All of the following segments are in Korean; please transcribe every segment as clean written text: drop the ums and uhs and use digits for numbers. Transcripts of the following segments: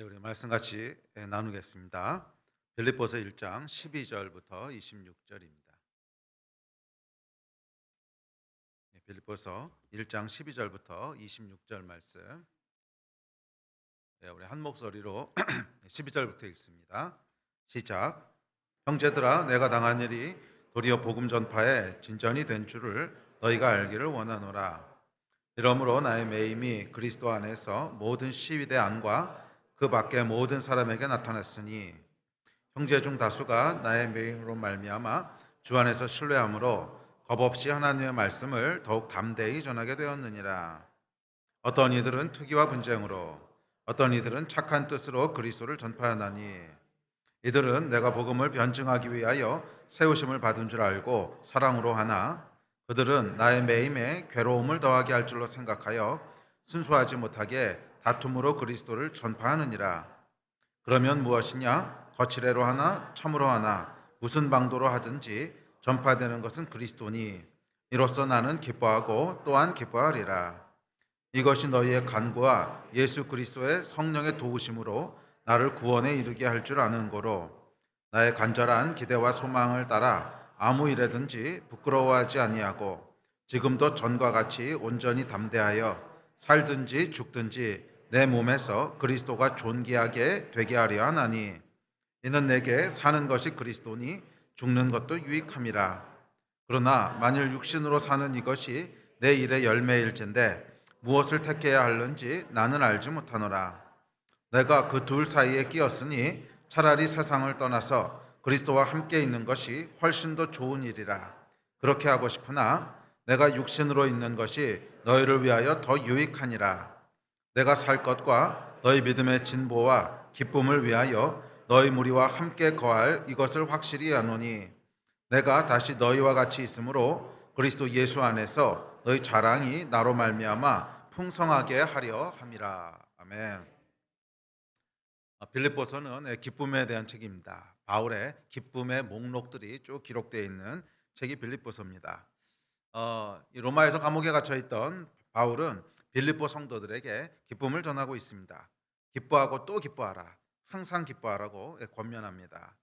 네, 우리 말씀 같이 나누겠습니다. 빌립보서 1장 12절부터 26절입니다. 빌립보서 1장 12절부터 26절 말씀. 우리 한 목소리로 12절부터 읽습니다. 시작. 형제들아, 내가 당한 일이 도리어 복음 전파에 진전이 된 줄을 너희가 알기를 원하노라. 이러므로 나의 매임이 그리스도 안에서 모든 시위대 안과 그 밖의 모든 사람에게 나타났으니 형제 중 다수가 나의 매임으로 말미암아 주 안에서 신뢰함으로 겁없이 하나님의 말씀을 더욱 담대히 전하게 되었느니라. 어떤 이들은 투기와 분쟁으로, 어떤 이들은 착한 뜻으로 그리스도를 전파하나니, 이들은 내가 복음을 변증하기 위하여 세우심을 받은 줄 알고 사랑으로 하나, 그들은 나의 매임에 괴로움을 더하게 할 줄로 생각하여 순수하지 못하게 다툼으로 그리스도를 전파하느니라. 그러면 무엇이냐? 거칠애로 하나 참으로 하나 무슨 방도로 하든지 전파되는 것은 그리스도니, 이로써 나는 기뻐하고 또한 기뻐하리라. 이것이 너희의 간구와 예수 그리스도의 성령의 도우심으로 나를 구원에 이르게 할 줄 아는 거로, 나의 간절한 기대와 소망을 따라 아무 일에든지 부끄러워하지 아니하고 지금도 전과 같이 온전히 담대하여 살든지 죽든지 내 몸에서 그리스도가 존귀하게 되게 하려 하나니, 이는 내게 사는 것이 그리스도니 죽는 것도 유익함이라. 그러나 만일 육신으로 사는 이것이 내 일의 열매일진데 무엇을 택해야 할는지 나는 알지 못하노라. 내가 그 둘 사이에 끼었으니 차라리 세상을 떠나서 그리스도와 함께 있는 것이 훨씬 더 좋은 일이라. 그렇게 하고 싶으나 내가 육신으로 있는 것이 너희를 위하여 더 유익하니라. 내가 살 것과 너희 믿음의 진보와 기쁨을 위하여 너희 무리와 함께 거할 이것을 확실히 아노니, 내가 다시 너희와 같이 있으므로 그리스도 예수 안에서 너희 자랑이 나로 말미암아 풍성하게 하려 함이라. 아멘. 빌립보서는 기쁨에 대한 책입니다. 바울의 기쁨의 목록들이 쭉 기록되어 있는 책이 빌립보서입니다. 이 로마에서 감옥에 갇혀 있던 바울은 빌립보 성도들에게 기쁨을 전하고 있습니다. 기뻐하고 또 기뻐하라. 항상 기뻐하라고 권면합니다.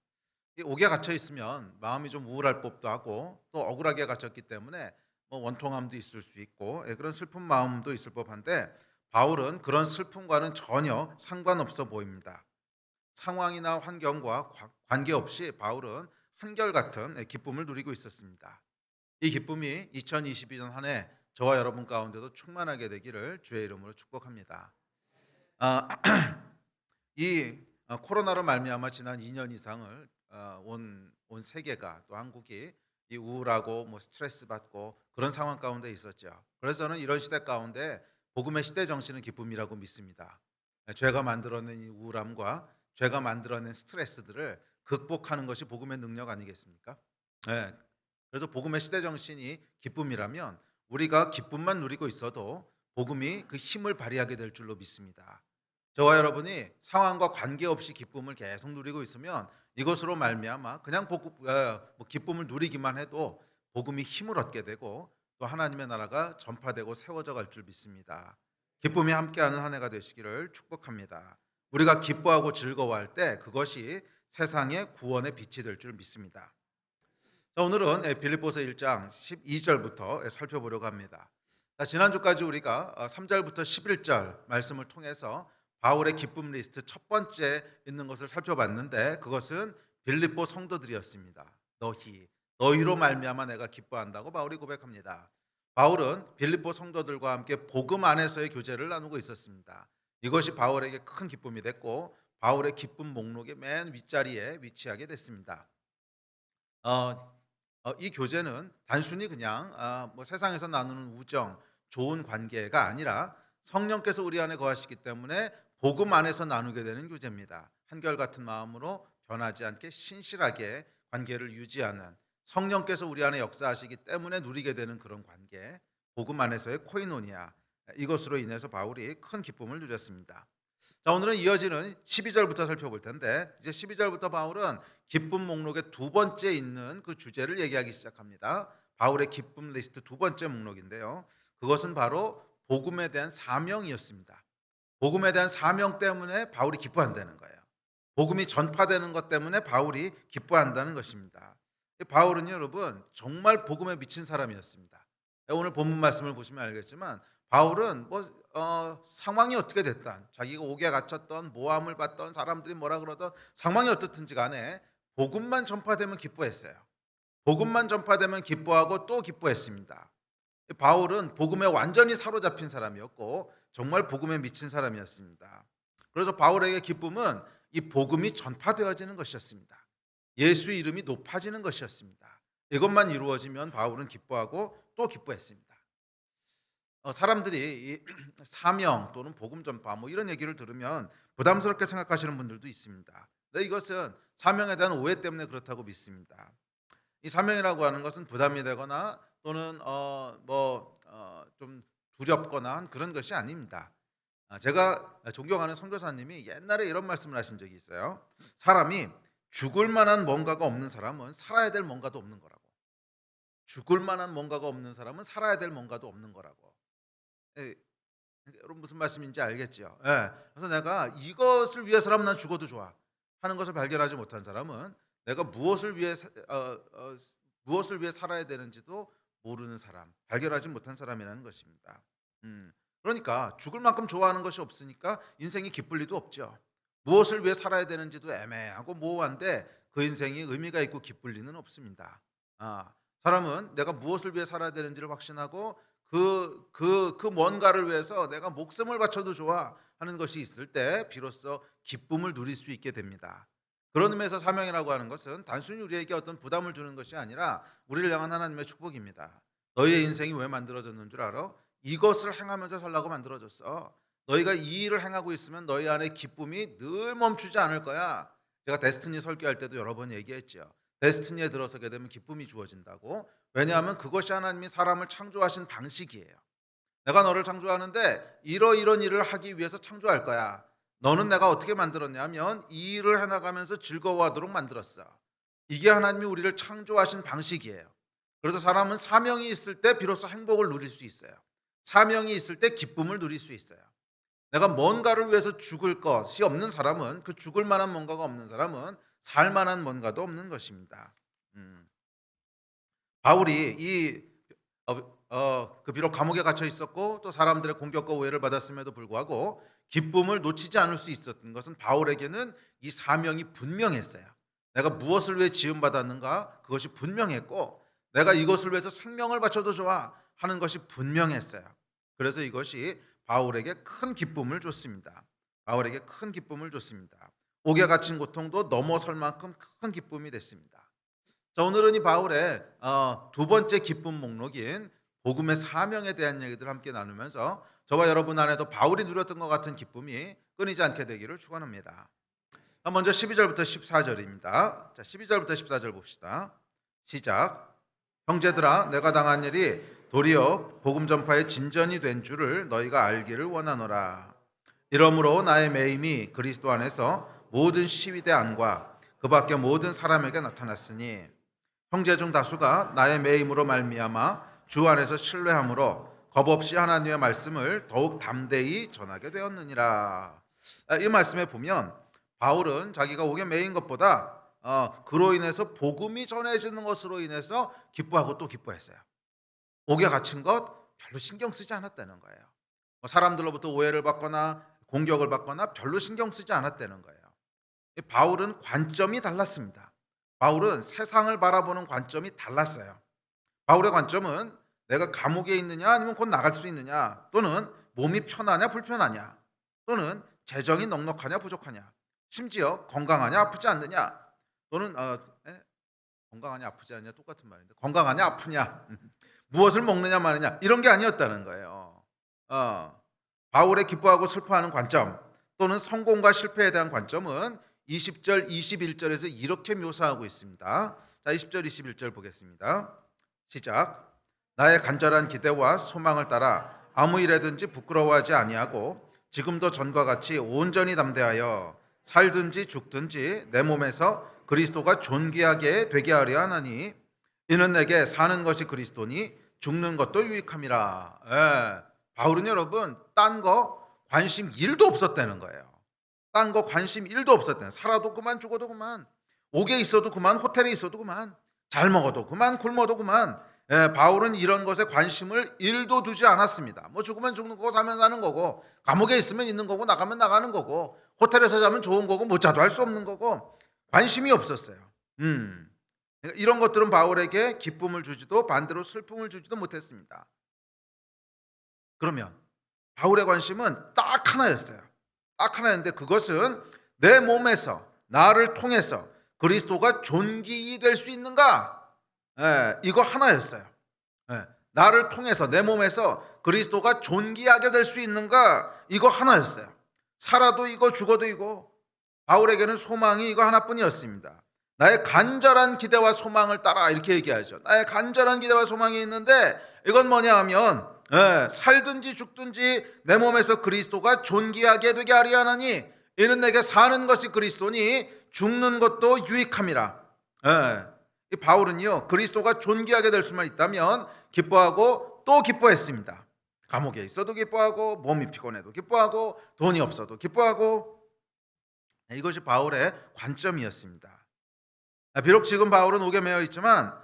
이 옥에 갇혀 있으면 마음이 좀 우울할 법도 하고 또 억울하게 갇혔기 때문에 뭐 원통함도 있을 수 있고 그런 슬픈 마음도 있을 법한데, 바울은 그런 슬픔과는 전혀 상관없어 보입니다. 상황이나 환경과 관계없이 바울은 한결같은 기쁨을 누리고 있었습니다. 이 기쁨이 2022년 한 해 저와 여러분 가운데도 충만하게 되기를 주의 이름으로 축복합니다. 아, 이 코로나로 말미암아 지난 2년 이상을 온 세계가, 또 한국이 이 우울하고 뭐 스트레스 받고 그런 상황 가운데 있었죠. 그래서 저는 이런 시대 가운데 복음의 시대 정신은 기쁨이라고 믿습니다. 죄가 만들어낸 이 우울함과 죄가 만들어낸 스트레스들을 극복하는 것이 복음의 능력 아니겠습니까? 네. 그래서 복음의 시대 정신이 기쁨이라면 우리가 기쁨만 누리고 있어도 복음이 그 힘을 발휘하게 될 줄로 믿습니다. 저와 여러분이 상황과 관계없이 기쁨을 계속 누리고 있으면 이것으로 말미암아 그냥 기쁨을 누리기만 해도 복음이 힘을 얻게 되고 또 하나님의 나라가 전파되고 세워져 갈 줄 믿습니다. 기쁨이 함께하는 한 해가 되시기를 축복합니다. 우리가 기뻐하고 즐거워할 때 그것이 세상의 구원의 빛이 될 줄 믿습니다. 자, 오늘은 빌립보서 1장 12절부터 살펴보려고 합니다. 자, 지난주까지 우리가 3절부터 11절 말씀을 통해서 바울의 기쁨 리스트 첫 번째 있는 것을 살펴봤는데, 그것은 빌립보 성도들이었습니다. 너희로 말미암아 내가 기뻐한다고 바울이 고백합니다. 바울은 빌립보 성도들과 함께 복음 안에서의 교제를 나누고 있었습니다. 이것이 바울에게 큰 기쁨이 됐고 바울의 기쁨 목록의 맨 윗자리에 위치하게 됐습니다. 어, 이 교제는 단순히 그냥 뭐 세상에서 나누는 우정, 좋은 관계가 아니라 성령께서 우리 안에 거하시기 때문에 복음 안에서 나누게 되는 교제입니다. 한결같은 마음으로 변하지 않게 신실하게 관계를 유지하는, 성령께서 우리 안에 역사하시기 때문에 누리게 되는 그런 관계, 복음 안에서의 코이노니아, 이것으로 인해서 바울이 큰 기쁨을 누렸습니다. 자, 오늘은 이어지는 12절부터 살펴볼 텐데, 이제 12절부터 바울은 기쁨 목록의 두 번째 있는 그 주제를 얘기하기 시작합니다. 바울의 기쁨 리스트 두 번째 목록인데요. 그것은 바로 복음에 대한 사명이었습니다. 복음에 대한 사명 때문에 바울이 기뻐한다는 거예요. 복음이 전파되는 것 때문에 바울이 기뻐한다는 것입니다. 바울은 여러분 정말 복음에 미친 사람이었습니다. 오늘 본문 말씀을 보시면 알겠지만 바울은 상황이 어떻게 됐든 자기가 옥에 갇혔던 모함을 받던 사람들이 뭐라 그러던 상황이 어떻든지 간에 복음만 전파되면 기뻐했어요. 복음만 전파되면 기뻐하고 또 기뻐했습니다. 바울은 복음에 완전히 사로잡힌 사람이었고 정말 복음에 미친 사람이었습니다. 그래서 바울에게 기쁨은 이 복음이 전파되어지는 것이었습니다. 예수 이름이 높아지는 것이었습니다. 이것만 이루어지면 바울은 기뻐하고 또 기뻐했습니다. 사람들이 이 사명 또는 복음 전파 이런 얘기를 들으면 부담스럽게 생각하시는 분들도 있습니다. 근데 이것은 사명에 대한 오해 때문에 그렇다고 믿습니다. 이 사명이라고 하는 것은 부담이 되거나 또는 좀 두렵거나 한 그런 것이 아닙니다. 제가 존경하는 선교사님이 옛날에 이런 말씀을 하신 적이 있어요. 사람이 죽을 만한 뭔가가 없는 사람은 살아야 될 뭔가도 없는 거라고. 죽을 만한 뭔가가 없는 사람은 살아야 될 뭔가도 없는 거라고. 예, 여러분 무슨 말씀인지 알겠죠? 예, 그래서 내가 이것을 위해서라면 난 죽어도 좋아 하는 것을 발견하지 못한 사람은 내가 무엇을 위해 살아야 되는지도 모르는 사람, 발견하지 못한 사람이라는 것입니다. 그러니까 죽을 만큼 좋아하는 것이 없으니까 인생이 기쁠 리도 없죠. 무엇을 위해 살아야 되는지도 애매하고 모호한데 그 인생이 의미가 있고 기쁠 리는 없습니다. 사람은 내가 무엇을 위해 살아야 되는지를 확신하고 그 뭔가를 위해서 내가 목숨을 바쳐도 좋아 하는 것이 있을 때 비로소 기쁨을 누릴 수 있게 됩니다. 그런 의미에서 사명이라고 하는 것은 단순히 우리에게 어떤 부담을 주는 것이 아니라 우리를 향한 하나님의 축복입니다. 너희의 인생이 왜 만들어졌는 줄 알아? 이것을 행하면서 살라고 만들어졌어. 너희가 이 일을 행하고 있으면 너희 안에 기쁨이 늘 멈추지 않을 거야. 제가 데스티니 설교할 때도 여러 번 얘기했죠. 데스티니에 들어서게 되면 기쁨이 주어진다고. 왜냐하면 그것이 하나님이 사람을 창조하신 방식이에요. 내가 너를 창조하는데 이런 일을 하기 위해서 창조할 거야. 너는 내가 어떻게 만들었냐면 이 일을 해나가면서 즐거워하도록 만들었어. 이게 하나님이 우리를 창조하신 방식이에요. 그래서 사람은 사명이 있을 때 비로소 행복을 누릴 수 있어요. 사명이 있을 때 기쁨을 누릴 수 있어요. 내가 뭔가를 위해서 죽을 것이 없는 사람은, 그 죽을 만한 뭔가가 없는 사람은 살 만한 뭔가도 없는 것입니다. 바울이 비록 감옥에 갇혀 있었고 또 사람들의 공격과 오해를 받았음에도 불구하고 기쁨을 놓치지 않을 수 있었던 것은 바울에게는 이 사명이 분명했어요. 내가 무엇을 위해 지음받았는가 그것이 분명했고 내가 이것을 위해서 생명을 바쳐도 좋아 하는 것이 분명했어요. 그래서 이것이 바울에게 큰 기쁨을 줬습니다. 바울에게 큰 기쁨을 줬습니다. 옥에 갇힌 고통도 넘어설 만큼 큰 기쁨이 됐습니다. 자, 오늘은 이 바울의 두 번째 기쁨 목록인 복음의 사명에 대한 얘기들 함께 나누면서 저와 여러분 안에도 바울이 누렸던 것 같은 기쁨이 끊이지 않게 되기를 축원합니다. 먼저 12절부터 14절입니다. 자, 12절부터 14절 봅시다. 시작. 형제들아, 내가 당한 일이 도리어 복음 전파의 진전이 된 줄을 너희가 알기를 원하노라. 이러므로 나의 매임이 그리스도 안에서 모든 시위대 안과 그 밖에 모든 사람에게 나타났으니 형제 중 다수가 나의 매임으로 말미암아 주 안에서 신뢰함으로 겁없이 하나님의 말씀을 더욱 담대히 전하게 되었느니라. 이 말씀에 보면 바울은 자기가 옥에 매인 것보다 그로 인해서 복음이 전해지는 것으로 인해서 기뻐하고 또 기뻐했어요. 옥에 갇힌 것 별로 신경 쓰지 않았다는 거예요. 사람들로부터 오해를 받거나 공격을 받거나 별로 신경 쓰지 않았다는 거예요. 바울은 관점이 달랐습니다. 바울은 세상을 바라보는 관점이 달랐어요. 바울의 관점은 내가 감옥에 있느냐 아니면 곧 나갈 수 있느냐, 또는 몸이 편하냐 불편하냐, 또는 재정이 넉넉하냐 부족하냐, 심지어 건강하냐 아프지 않느냐, 또는 건강하냐 아프지 않느냐 똑같은 말인데 건강하냐 아프냐 무엇을 먹느냐 마느냐 이런 게 아니었다는 거예요. 바울의 기뻐하고 슬퍼하는 관점 또는 성공과 실패에 대한 관점은 20절 21절에서 이렇게 묘사하고 있습니다. 자, 20절 21절 보겠습니다. 시작. 나의 간절한 기대와 소망을 따라 아무 일에든지 부끄러워하지 아니하고 지금도 전과 같이 온전히 담대하여 살든지 죽든지 내 몸에서 그리스도가 존귀하게 되게 하려 하나니 이는 내게 사는 것이 그리스도니 죽는 것도 유익함이라. 바울은 여러분 딴 거 관심 1도 없었다는 거예요. 딴 거 관심 1도 없었다는. 살아도 그만, 죽어도 그만, 옥에 있어도 그만, 호텔에 있어도 그만, 잘 먹어도 그만, 굶어도 그만. 바울은 이런 것에 관심을 1도 두지 않았습니다. 뭐 죽으면 죽는 거고 사면 사는 거고, 감옥에 있으면 있는 거고 나가면 나가는 거고, 호텔에서 자면 좋은 거고 못 자도 할 수 없는 거고, 관심이 없었어요. 그러니까 이런 것들은 바울에게 기쁨을 주지도 반대로 슬픔을 주지도 못했습니다. 그러면 바울의 관심은 딱 하나였어요. 딱 하나였는데 그것은 내 몸에서 나를 통해서 그리스도가 존귀히 될 수 있는가? 이거 하나였어요. 나를 통해서 내 몸에서 그리스도가 존귀하게 될 수 있는가? 이거 하나였어요. 살아도 이거 죽어도 이거. 바울에게는 소망이 이거 하나뿐이었습니다. 나의 간절한 기대와 소망을 따라 이렇게 얘기하죠. 나의 간절한 기대와 소망이 있는데 이건 뭐냐 하면 살든지 죽든지 내 몸에서 그리스도가 존귀하게 되게 하리 하나니 이는 내게 사는 것이 그리스도니 죽는 것도 유익함이라. 이 바울은요 그리스도가 존귀하게 될 수만 있다면 기뻐하고 또 기뻐했습니다. 감옥에 있어도 기뻐하고 몸이 피곤해도 기뻐하고 돈이 없어도 기뻐하고. 이것이 바울의 관점이었습니다. 비록 지금 바울은 옥에 매여 있지만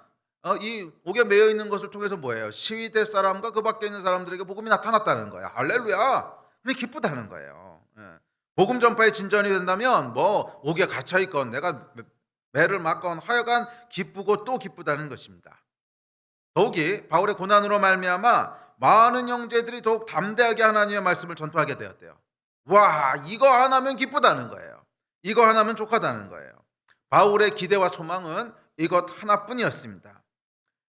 이 옥에 매여 있는 것을 통해서 뭐예요? 시위대 사람과 그 밖에 있는 사람들에게 복음이 나타났다는 거예요. 할렐루야. 그게 기쁘다는 거예요. 복음 전파에 진전이 된다면 뭐 옥에 갇혀 있건 내가 매를 맞건 하여간 기쁘고 또 기쁘다는 것입니다. 더욱이 바울의 고난으로 말미암아 많은 형제들이 더욱 담대하게 하나님의 말씀을 전파하게 되었대요. 와, 이거 하나면 기쁘다는 거예요. 이거 하나면 족하다는 거예요. 바울의 기대와 소망은 이것 하나뿐이었습니다.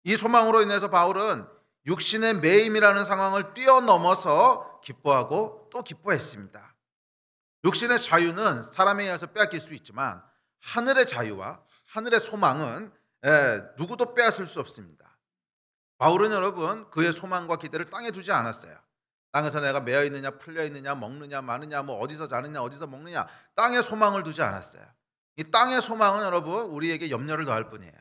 이 소망으로 인해서 바울은 육신의 매임이라는 상황을 뛰어넘어서 기뻐하고 또 기뻐했습니다. 육신의 자유는 사람에 의해서 빼앗길 수 있지만 하늘의 자유와 하늘의 소망은 누구도 빼앗을 수 없습니다. 바울은 여러분 그의 소망과 기대를 땅에 두지 않았어요. 땅에서 내가 매여 있느냐 풀려 있느냐 먹느냐 마느냐 뭐 어디서 자느냐 어디서 먹느냐 땅에 소망을 두지 않았어요. 이 땅의 소망은 여러분 우리에게 염려를 더할 뿐이에요.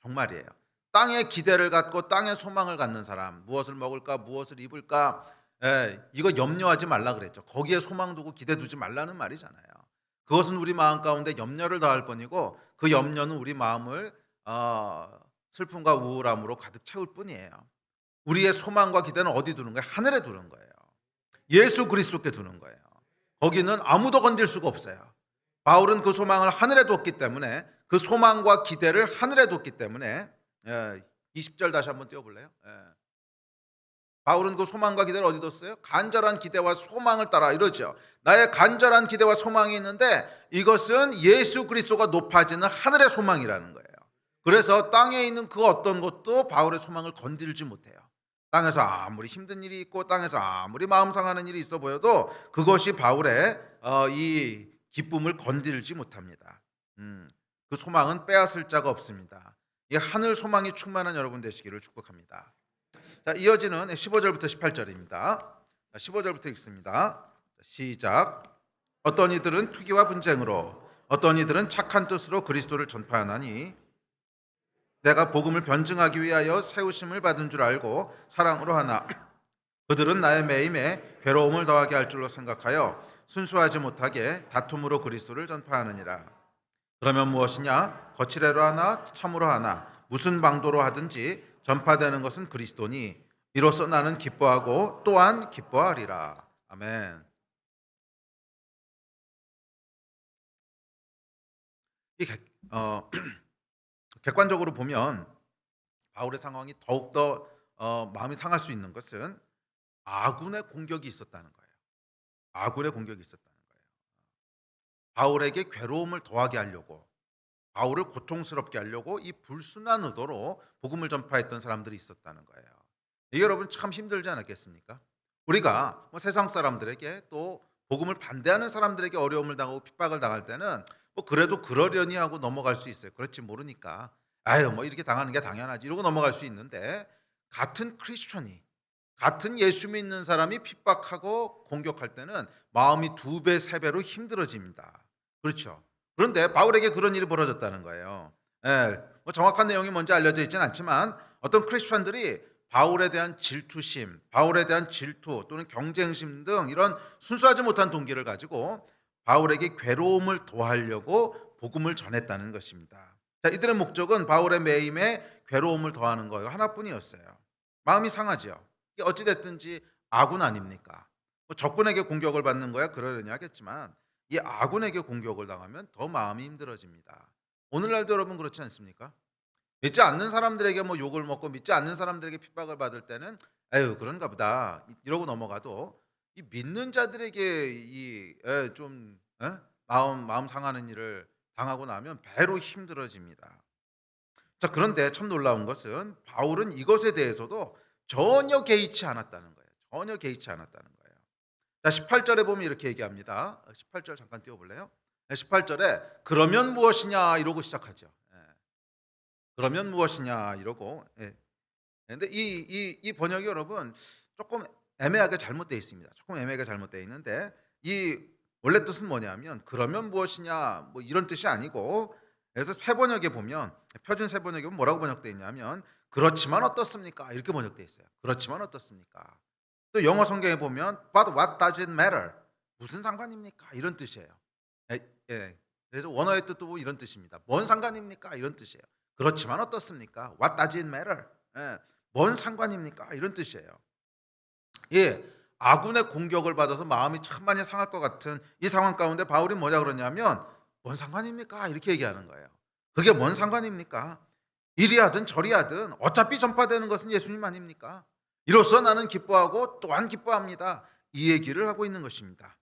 정말이에요. 땅의 기대를 갖고 땅의 소망을 갖는 사람, 무엇을 먹을까 무엇을 입을까 이거 염려하지 말라 그랬죠. 거기에 소망 두고 기대 두지 말라는 말이잖아요. 그것은 우리 마음 가운데 염려를 더할 뿐이고 그 염려는 우리 마음을 슬픔과 우울함으로 가득 채울 뿐이에요. 우리의 소망과 기대는 어디 두는 거예요? 하늘에 두는 거예요. 예수 그리스도께 두는 거예요. 거기는 아무도 건질 수가 없어요. 바울은 그 소망을 하늘에 뒀기 때문에 그 소망과 기대를 하늘에 뒀기 때문에 20절 다시 한번 띄워볼래요? 바울은 그 소망과 기대를 어디 뒀어요? 간절한 기대와 소망을 따라 이러죠. 나의 간절한 기대와 소망이 있는데 이것은 예수 그리스도가 높아지는 하늘의 소망이라는 거예요. 그래서 땅에 있는 그 어떤 것도 바울의 소망을 건들지 못해요. 땅에서 아무리 힘든 일이 있고 땅에서 아무리 마음 상하는 일이 있어 보여도 그것이 바울의 이 기쁨을 건들지 못합니다. 그 소망은 빼앗을 자가 없습니다. 이 하늘 소망이 충만한 여러분 되시기를 축복합니다. 자, 이어지는 15절부터 18절입니다. 15절부터 읽습니다. 시작. 어떤 이들은 투기와 분쟁으로 어떤 이들은 착한 뜻으로 그리스도를 전파하나니 내가 복음을 변증하기 위하여 세우심을 받은 줄 알고 사랑으로 하나 그들은 나의 매임에 괴로움을 더하게 할 줄로 생각하여 순수하지 못하게 다툼으로 그리스도를 전파하느니라. 그러면 무엇이냐? 거칠애로 하나 참으로 하나 무슨 방도로 하든지 전파되는 것은 그리스도니 이로써 나는 기뻐하고 또한 기뻐하리라. 아멘. 객관적으로 보면 바울의 상황이 더욱더 마음이 상할 수 있는 것은 아군의 공격이 있었다는 거예요. 아군의 공격이 있었다는 거예요. 바울에게 괴로움을 더하게 하려고 바울을 고통스럽게 하려고 이 불순한 의도로 복음을 전파했던 사람들이 있었다는 거예요. 이게 여러분 참 힘들지 않았겠습니까? 우리가 세상 사람들에게 또 복음을 반대하는 사람들에게 어려움을 당하고 핍박을 당할 때는 뭐 그래도 그러려니 하고 넘어갈 수 있어요. 그렇지 모르니까 아유 뭐 이렇게 당하는 게 당연하지 이러고 넘어갈 수 있는데 같은 크리스천이 같은 예수 믿는 사람이 핍박하고 공격할 때는 마음이 2배, 3배로 힘들어집니다. 그렇죠. 그런데 바울에게 그런 일이 벌어졌다는 거예요. 뭐 정확한 내용이 뭔지 알려져 있지는 않지만 어떤 크리스천들이 바울에 대한 질투심, 바울에 대한 질투 또는 경쟁심 등 이런 순수하지 못한 동기를 가지고 바울에게 괴로움을 더하려고 복음을 전했다는 것입니다. 자, 이들의 목적은 바울의 매임에 괴로움을 더하는 거예요. 하나뿐이었어요. 마음이 상하죠. 이게 어찌됐든지 아군 아닙니까? 뭐 적군에게 공격을 받는 거야 그러려니 하겠지만 이 아군에게 공격을 당하면 더 마음이 힘들어집니다. 오늘날도 여러분 그렇지 않습니까? 믿지 않는 사람들에게 뭐 욕을 먹고 믿지 않는 사람들에게 핍박을 받을 때는 에휴 그런가 보다 이러고 넘어가도 이 믿는 자들에게 이좀 마음 상하는 일을 당하고 나면 배로 힘들어집니다. 자, 그런데 참 놀라운 것은 바울은 이것에 대해서도 전혀 개의치 않았다는 거예요. 전혀 개의치 않았다는 거예요. 자, 18절에 보면 이렇게 얘기합니다. 18절 잠깐 띄워볼래요? 18절에 그러면 무엇이냐 이러고 시작하죠. 그러면 무엇이냐 이러고. 그런데 이 번역이 여러분 조금 애매하게 잘못되어 있습니다. 조금 애매하게 잘못되어 있는데 이 원래 뜻은 뭐냐면 그러면 무엇이냐 뭐 이런 뜻이 아니고, 그래서 새 번역에 보면 표준 새 번역에 보면 뭐라고 번역되어 있냐면 그렇지만 어떻습니까 이렇게 번역되어 있어요. 그렇지만 어떻습니까? 또 영어 성경에 보면 But what does it matter? 무슨 상관입니까? 이런 뜻이에요. 그래서 원어의 뜻도 이런 뜻입니다. 뭔 상관입니까? 이런 뜻이에요. 그렇지만 어떻습니까? What does it matter? 뭔 상관입니까? 이런 뜻이에요. 아군의 공격을 받아서 마음이 참 많이 상할 것 같은 이 상황 가운데 바울이 뭐냐 그러냐면 뭔 상관입니까? 이렇게 얘기하는 거예요. 그게 뭔 상관입니까? 이리 하든 저리 하든 어차피 전파되는 것은 예수님 아닙니까? 이로써 나는 기뻐하고 또한 기뻐합니다. 이 얘기를 하고 있는 것입니다.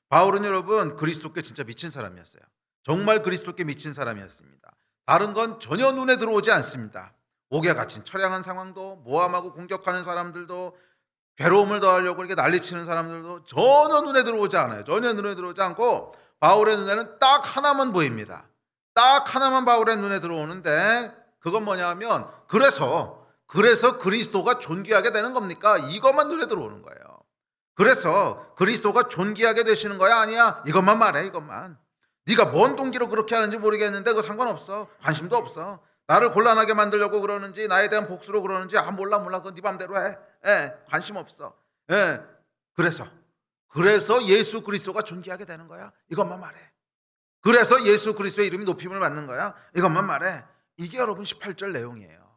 바울은 여러분 그리스도께 진짜 미친 사람이었어요. 정말 그리스도께 미친 사람이었습니다. 다른 건 전혀 눈에 들어오지 않습니다. 옥에 갇힌 처량한 상황도, 모함하고 공격하는 사람들도, 괴로움을 더하려고 이렇게 난리치는 사람들도 전혀 눈에 들어오지 않아요. 전혀 눈에 들어오지 않고 바울의 눈에는 딱 하나만 보입니다. 딱 하나만 바울의 눈에 들어오는데 그건 뭐냐면 그래서 그리스도가 존귀하게 되는 겁니까? 이것만 눈에 들어오는 거예요. 그래서 그리스도가 존귀하게 되시는 거야? 아니야? 이것만 말해. 이것만. 네가 뭔 동기로 그렇게 하는지 모르겠는데 그거 상관없어. 관심도 없어. 나를 곤란하게 만들려고 그러는지 나에 대한 복수로 그러는지 몰라 그건 네 맘대로 해. 관심 없어. 그래서 예수 그리스도가 존귀하게 되는 거야. 이것만 말해. 그래서 예수 그리스도의 이름이 높임을 받는 거야. 이것만 말해. 이게 여러분 18절 내용이에요.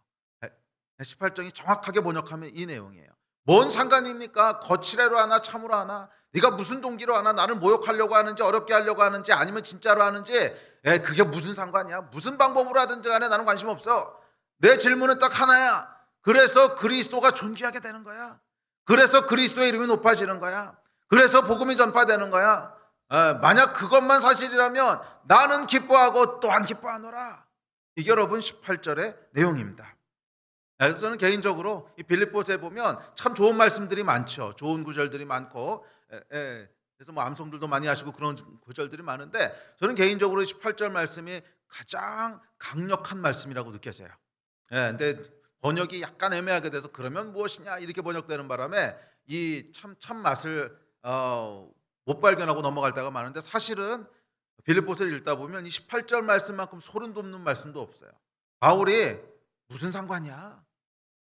18절이 정확하게 번역하면 이 내용이에요. 뭔 상관입니까? 거칠애로 하나 참으로 하나, 네가 무슨 동기로 하나, 나를 모욕하려고 하는지 어렵게 하려고 하는지 아니면 진짜로 하는지 그게 무슨 상관이야? 무슨 방법으로 하든지 간에 나는 관심 없어. 내 질문은 딱 하나야. 그래서 그리스도가 존귀하게 되는 거야. 그래서 그리스도의 이름이 높아지는 거야. 그래서 복음이 전파되는 거야. 만약 그것만 사실이라면 나는 기뻐하고 또한 기뻐하노라. 이게 여러분 18절의 내용입니다. 그래서 저는 개인적으로 이 빌립보서에 보면 참 좋은 말씀들이 많죠. 좋은 구절들이 많고, 그래서 뭐 암송들도 많이 하시고 그런 구절들이 많은데 저는 개인적으로 18절 말씀이 가장 강력한 말씀이라고 느껴져요. 근데 번역이 약간 애매하게 돼서 그러면 무엇이냐 이렇게 번역되는 바람에 이 참 맛을 못 발견하고 넘어갈 때가 많은데, 사실은 빌립보서를 읽다 보면 이 18절 말씀만큼 소름 돋는 말씀도 없어요. 바울이 무슨 상관이야?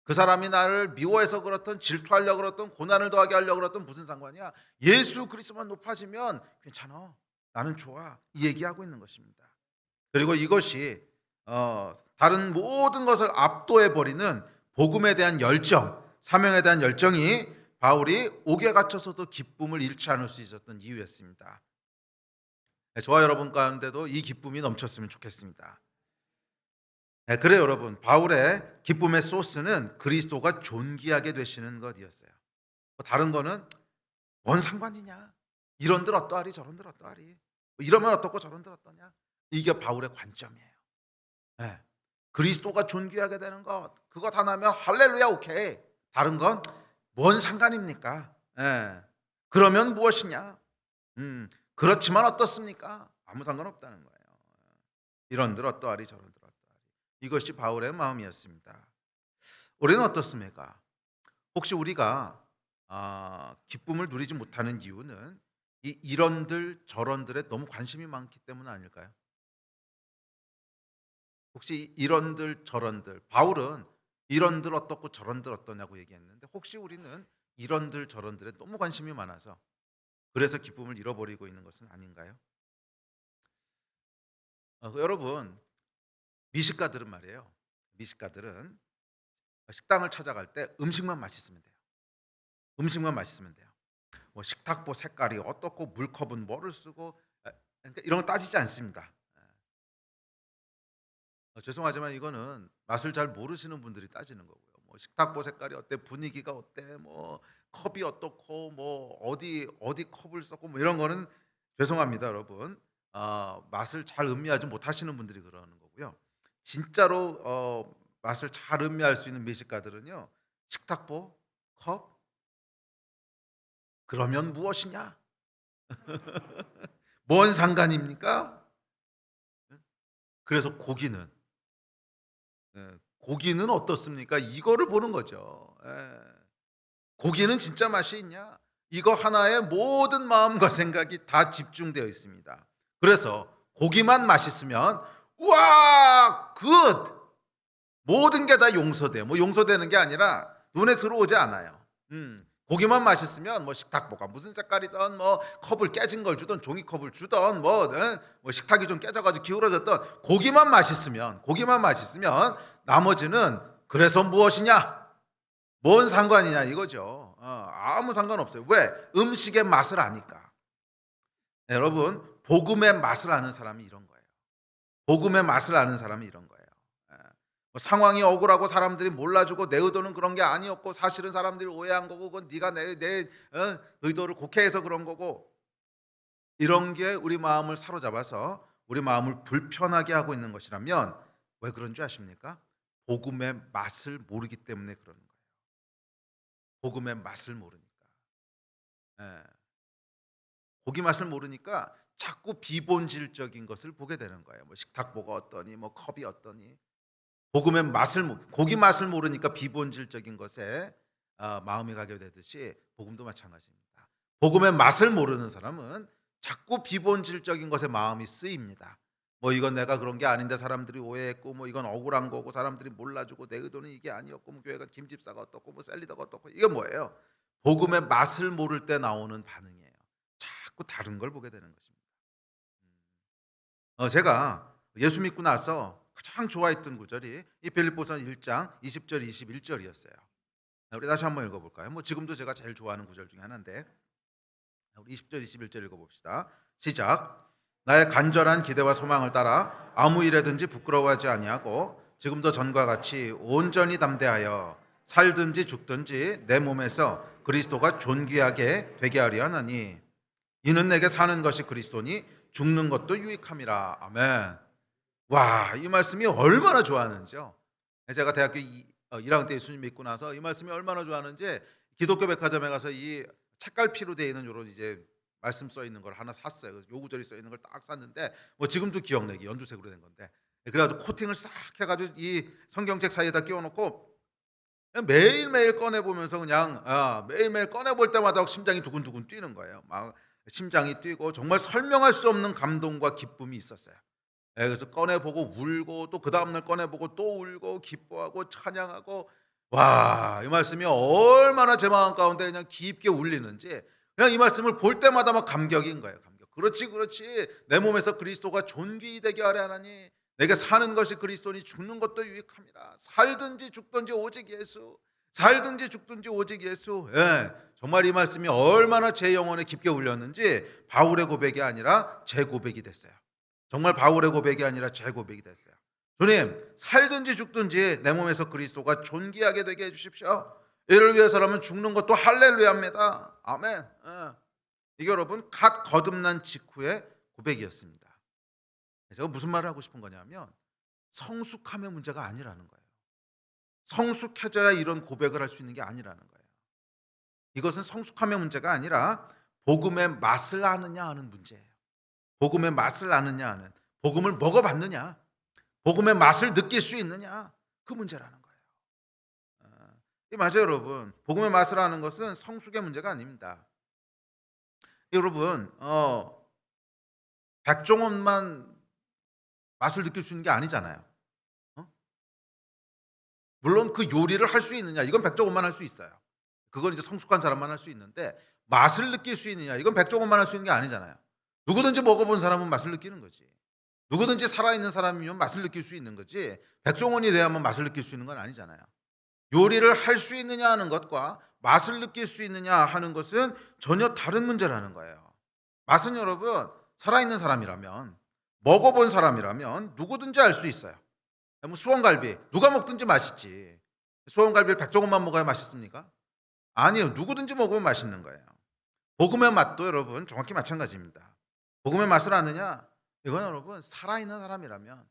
그 사람이 나를 미워해서 그렇든 질투하려고 그렇든 고난을 더하게 하려고 그렇든 무슨 상관이야? 예수 그리스도만 높아지면 괜찮아. 나는 좋아. 이 얘기하고 있는 것입니다. 그리고 이것이 다른 모든 것을 압도해버리는 복음에 대한 열정, 사명에 대한 열정이 바울이 옥에 갇혀서도 기쁨을 잃지 않을 수 있었던 이유였습니다. 저와 여러분 가운데도 이 기쁨이 넘쳤으면 좋겠습니다. 그래요 여러분, 바울의 기쁨의 소스는 그리스도가 존귀하게 되시는 것이었어요. 다른 거는 뭔 상관이냐, 이런들 어떠하리 저런들 어떠하리, 이러면 어떻고 저런들 어떠냐, 이게 바울의 관점이에요. 그리스도가 존귀하게 되는 것, 그거 다 나면 할렐루야 오케이. 다른 건 뭔 상관입니까? 그러면 무엇이냐, 그렇지만 어떻습니까? 아무 상관없다는 거예요. 이런들 어떠하리 저런들 어떠하리. 이것이 바울의 마음이었습니다. 우리는 어떻습니까? 혹시 우리가 기쁨을 누리지 못하는 이유는 이 이런들 저런들에 너무 관심이 많기 때문 아닐까요? 혹시 이런들 저런들, 바울은 이런들 어떻고 저런들 어떠냐고 얘기했는데 혹시 우리는 이런들 저런들에 너무 관심이 많아서 그래서 기쁨을 잃어버리고 있는 것은 아닌가요? 여러분 미식가들은 말이에요. 미식가들은 식당을 찾아갈 때 음식만 맛있으면 돼요. 음식만 맛있으면 돼요. 뭐 식탁보 색깔이 어떻고 물컵은 뭐를 쓰고 그러니까 이런 거 따지지 않습니다. 죄송하지만 이거는 맛을 잘 모르시는 분들이 따지는 거고요. 뭐 식탁보 색깔이 어때, 분위기가 어때, 뭐 컵이 어떻고, 뭐 어디 컵을 썼고, 뭐 이런 거는 죄송합니다, 여러분. 맛을 잘 음미하지 못하시는 분들이 그러는 거고요. 진짜로 맛을 잘 음미할 수 있는 미식가들은요, 식탁보, 컵, 그러면 무엇이냐? 뭔 상관입니까? 그래서 고기는 어떻습니까? 이거를 보는 거죠. 예. 고기는 진짜 맛이 있냐? 이거 하나에 모든 마음과 생각이 다 집중되어 있습니다. 그래서 고기만 맛있으면 우와 굿 모든 게 다 용서돼요. 뭐 용서되는 게 아니라 눈에 들어오지 않아요. 고기만 맛있으면 뭐 식탁보가 무슨 색깔이든 뭐 컵을 깨진 걸 주든 종이컵을 주든 뭐 식탁이 좀 깨져가지고 기울어졌던 고기만 맛있으면 나머지는 그래서 무엇이냐? 뭔 상관이냐 이거죠. 아무 상관없어요. 왜? 음식의 맛을 아니까. 네, 여러분 복음의 맛을 아는 사람이 이런 거예요. 복음의 맛을 아는 사람이 이런 거예요. 예. 뭐 상황이 억울하고 사람들이 몰라주고 내 의도는 그런 게 아니었고 사실은 사람들이 오해한 거고 그건 네가 내 의도를 곡해해서 그런 거고 이런 게 우리 마음을 사로잡아서 우리 마음을 불편하게 하고 있는 것이라면 왜 그런 줄 아십니까? 복음의 맛을 모르기 때문에 그러는 거예요. 복음의 맛을 모르니까. 예. 고기 맛을 모르니까 자꾸 비본질적인 것을 보게 되는 거예요. 뭐 식탁보가 어떠니, 뭐 컵이 어떠니. 고기 맛을 모르니까 비본질적인 것에 마음이 가게 되듯이 복음도 마찬가지입니다. 복음의 맛을 모르는 사람은 자꾸 비본질적인 것에 마음이 쓰입니다. 뭐 이건 내가 그런 게 아닌데 사람들이 오해했고 뭐 이건 억울한 거고 사람들이 몰라주고 내 의도는 이게 아니었고 뭐 교회가 김집사가 어떻고 뭐 셀리더가 어떻고 이게 뭐예요? 복음의 맛을 모를 때 나오는 반응이에요. 자꾸 다른 걸 보게 되는 것입니다. 제가 예수 믿고 나서 가장 좋아했던 구절이 이 빌립보서 1장 20절 21절이었어요. 우리 다시 한번 읽어볼까요? 뭐 지금도 제가 제일 좋아하는 구절 중에 하나인데 우리 20절 21절 읽어봅시다. 시작. 나의 간절한 기대와 소망을 따라 아무 일에든지 부끄러워하지 아니하고 지금도 전과 같이 온전히 담대하여 살든지 죽든지 내 몸에서 그리스도가 존귀하게 되게 하려 하나니 이는 내게 사는 것이 그리스도니 죽는 것도 유익함이라. 아멘. 와, 이 말씀이 얼마나 좋아하는지요. 제가 대학교 1학년 때 예수님 믿고 나서 이 말씀이 얼마나 좋아하는지 기독교 백화점에 가서 이 책갈피로 되어 있는 요런 이제 말씀 써 있는 걸 하나 샀어요. 그래서 요 구절이 써 있는 걸 딱 샀는데 뭐 지금도 기억나게 연두색으로 된 건데 그래가지고 코팅을 싹 해가지고 이 성경책 사이에다 끼워놓고 매일매일 꺼내보면서 그냥 매일매일 꺼내볼 때마다 심장이 두근두근 뛰는 거예요. 막 심장이 뛰고 정말 설명할 수 없는 감동과 기쁨이 있었어요. 그래서 꺼내보고 울고 또 그 다음날 꺼내보고 또 울고 기뻐하고 찬양하고 와, 이 말씀이 얼마나 제 마음 가운데 그냥 깊게 울리는지 그냥 이 말씀을 볼 때마다 막 감격인 거예요. 감격. 그렇지. 내 몸에서 그리스도가 존귀히 되게 하려 하나니 내게 사는 것이 그리스도니 죽는 것도 유익함이라. 살든지 죽든지 오직 예수. 살든지 죽든지 오직 예수. 예, 정말 이 말씀이 얼마나 제 영혼에 깊게 울렸는지 바울의 고백이 아니라 제 고백이 됐어요. 정말 바울의 고백이 아니라 제 고백이 됐어요. 주님, 살든지 죽든지 내 몸에서 그리스도가 존귀하게 되게 해주십시오. 이를 위해서라면 죽는 것도 할렐루야입니다. 아멘. 이게 여러분 갓 거듭난 직후의 고백이었습니다. 제가 무슨 말을 하고 싶은 거냐면 성숙함의 문제가 아니라는 거예요. 성숙해져야 이런 고백을 할 수 있는 게 아니라는 거예요. 이것은 성숙함의 문제가 아니라 복음의 맛을 아느냐 하는 문제예요. 복음의 맛을 아느냐 하는, 복음을 먹어봤느냐, 복음의 맛을 느낄 수 있느냐, 그 문제라는 거예요. 맞아요, 여러분. 복음의 맛을 아는 것은 성숙의 문제가 아닙니다. 여러분, 백종원만 맛을 느낄 수 있는 게 아니잖아요. 어? 물론 그 요리를 할 수 있느냐, 이건 백종원만 할 수 있어요. 그건 이제 성숙한 사람만 할 수 있는데, 맛을 느낄 수 있느냐, 이건 백종원만 할 수 있는 게 아니잖아요. 누구든지 먹어본 사람은 맛을 느끼는 거지. 누구든지 살아있는 사람이면 맛을 느낄 수 있는 거지, 백종원이 돼야만 맛을 느낄 수 있는 건 아니잖아요. 요리를 할 수 있느냐 하는 것과 맛을 느낄 수 있느냐 하는 것은 전혀 다른 문제라는 거예요. 맛은 여러분, 살아있는 사람이라면, 먹어본 사람이라면 누구든지 알 수 있어요. 뭐 수원갈비 누가 먹든지 맛있지. 수원갈비를 백종원만 먹어야 맛있습니까? 아니요. 누구든지 먹으면 맛있는 거예요. 복음의 맛도 여러분 정확히 마찬가지입니다. 복음의 맛을 아느냐? 이건 여러분 살아있는 사람이라면,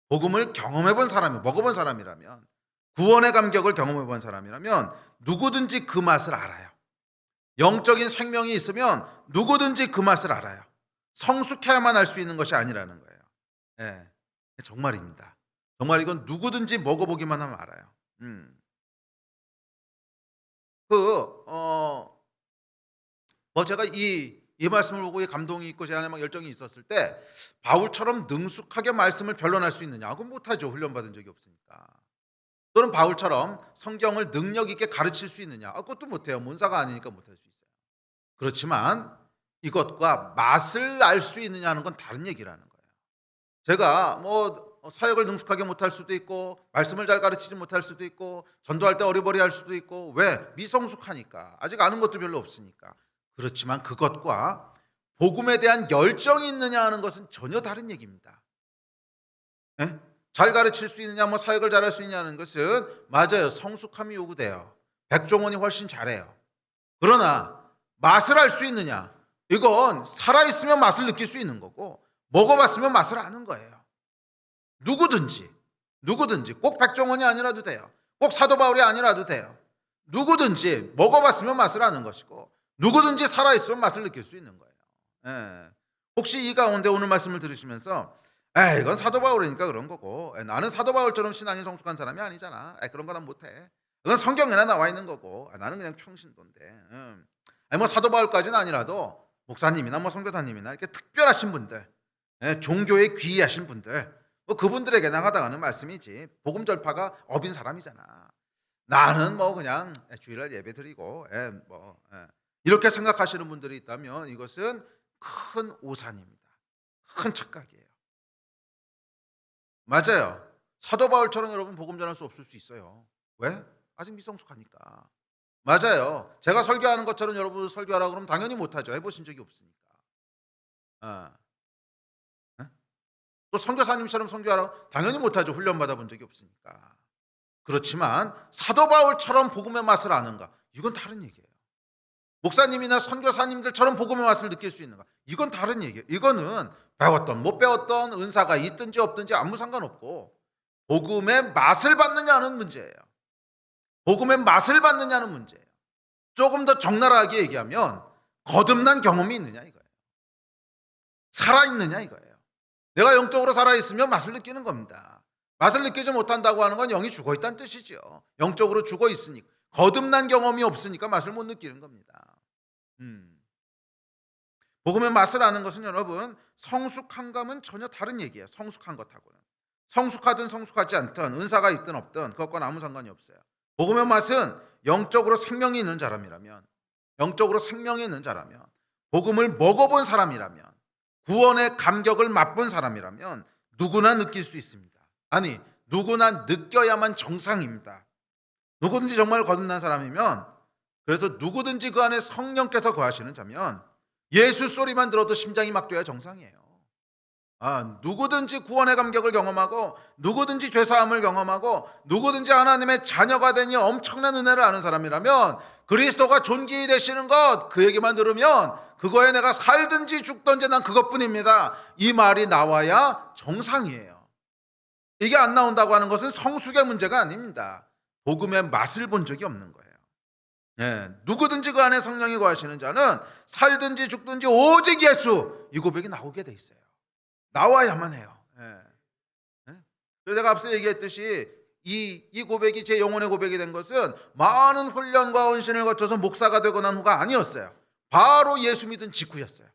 복음을 경험해본 사람이, 먹어본 사람이라면, 구원의 감격을 경험해본 사람이라면 누구든지 그 맛을 알아요. 영적인 생명이 있으면 누구든지 그 맛을 알아요. 성숙해야만 알 수 있는 것이 아니라는 거예요. 예, 정말입니다. 정말 이건 누구든지 먹어보기만 하면 알아요. 제가 이 말씀을 보고 감동이 있고 제 안에 막 열정이 있었을 때, 바울처럼 능숙하게 말씀을 변론할 수 있느냐? 그건 못하죠. 훈련받은 적이 없으니까. 또는 바울처럼 성경을 능력 있게 가르칠 수 있느냐? 그것도 못해요. 문사가 아니니까 못할 수 있어요. 그렇지만 이것과 맛을 알 수 있느냐 하는 건 다른 얘기라는 거예요. 제가 뭐 사역을 능숙하게 못할 수도 있고, 말씀을 잘 가르치지 못할 수도 있고, 전도할 때 어리버리할 수도 있고. 왜? 미성숙하니까, 아직 아는 것도 별로 없으니까. 그렇지만 그것과 복음에 대한 열정이 있느냐 하는 것은 전혀 다른 얘기입니다. 예? 잘 가르칠 수 있느냐, 뭐 사역을 잘할 수 있느냐는 것은 맞아요. 성숙함이 요구돼요. 백종원이 훨씬 잘해요. 그러나 맛을 알 수 있느냐? 이건 살아있으면 맛을 느낄 수 있는 거고, 먹어봤으면 맛을 아는 거예요. 누구든지 꼭 백종원이 아니라도 돼요. 꼭 사도 바울이 아니라도 돼요. 누구든지 먹어봤으면 맛을 아는 것이고, 누구든지 살아있으면 맛을 느낄 수 있는 거예요. 예. 혹시 이 가운데 오늘 말씀을 들으시면서 이건 사도 바울이니까 그런 거고, 나는 사도 바울처럼 신앙이 성숙한 사람이 아니잖아, 그런 거 난 못해, 그건 성경에나 나와 있는 거고, 나는 그냥 평신도인데, 뭐 사도 바울까지는 아니라도 목사님이나 뭐 선교사님이나 이렇게 특별하신 분들, 종교에 귀하신 분들, 뭐 그분들에게 나가다가는 말씀이지, 복음 전파가 업인 사람이잖아, 나는 뭐 그냥 주일날 예배 드리고 이렇게 생각하시는 분들이 있다면 이것은 큰 오산입니다. 큰 착각이에요. 맞아요. 사도 바울처럼 여러분 복음 전할 수 없을 수 있어요. 왜? 아직 미성숙하니까. 맞아요. 제가 설교하는 것처럼 여러분 설교하라고 그러면 당연히 못하죠. 해보신 적이 없으니까. 또 선교사님처럼 선교하라고 당연히 못하죠. 훈련받아 본 적이 없으니까. 그렇지만 사도 바울처럼 복음의 맛을 아는가? 이건 다른 얘기예요. 목사님이나 선교사님들처럼 복음의 맛을 느낄 수 있는가? 이건 다른 얘기예요. 이거는 배웠던 못 배웠던 은사가 있든지 없든지 아무 상관없고, 복음의 맛을 받느냐는 문제예요. 복음의 맛을 받느냐는 문제예요. 조금 더 적나라하게 얘기하면 거듭난 경험이 있느냐 이거예요. 살아있느냐 이거예요. 내가 영적으로 살아있으면 맛을 느끼는 겁니다. 맛을 느끼지 못한다고 하는 건 영이 죽어있다는 뜻이죠. 영적으로 죽어있으니까, 거듭난 경험이 없으니까 맛을 못 느끼는 겁니다. 복음의 맛을 아는 것은 여러분, 성숙한 감은 전혀 다른 얘기예요. 성숙한 것하고는. 성숙하든 성숙하지 않든, 은사가 있든 없든 그것과는 아무 상관이 없어요. 복음의 맛은 영적으로 생명이 있는 사람이라면, 복음을 먹어본 사람이라면, 구원의 감격을 맛본 사람이라면 누구나 느낄 수 있습니다. 아니, 누구나 느껴야만 정상입니다. 누구든지 정말 거듭난 사람이면, 그래서 누구든지 그 안에 성령께서 거하시는 자면 예수 소리만 들어도 심장이 막 뛰어야 정상이에요. 누구든지 구원의 감격을 경험하고, 누구든지 죄사함을 경험하고, 누구든지 하나님의 자녀가 되니 엄청난 은혜를 아는 사람이라면, 그리스도가 존귀히 되시는 것, 그 얘기만 들으면 그거에 내가 살든지 죽든지 난 그것뿐입니다, 이 말이 나와야 정상이에요. 이게 안 나온다고 하는 것은 성숙의 문제가 아닙니다. 복음의 맛을 본 적이 없는 거예요. 누구든지 그 안에 성령이 거하시는 자는 살든지 죽든지 오직 예수, 이 고백이 나오게 돼 있어요. 나와야만 해요. 그래서 제가 앞서 얘기했듯이 이 고백이 제 영혼의 고백이 된 것은 많은 훈련과 헌신을 거쳐서 목사가 되고 난 후가 아니었어요. 바로 예수 믿은 직후였어요.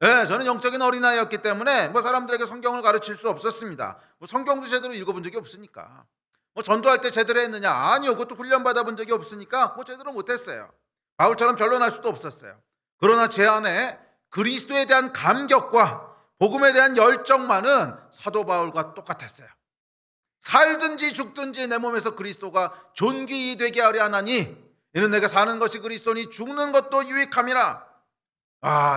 예, 저는 영적인 어린아이였기 때문에 뭐 사람들에게 성경을 가르칠 수 없었습니다. 뭐 성경도 제대로 읽어본 적이 없으니까. 뭐 전도할 때 제대로 했느냐? 아니요. 그것도 훈련 받아본 적이 없으니까 뭐 제대로 못했어요. 바울처럼 변론할 수도 없었어요. 그러나 제 안에 그리스도에 대한 감격과 복음에 대한 열정만은 사도 바울과 똑같았어요. 살든지 죽든지 내 몸에서 그리스도가 존귀히 되게 하려 하나니 이는 내가 사는 것이 그리스도니 죽는 것도 유익함이라.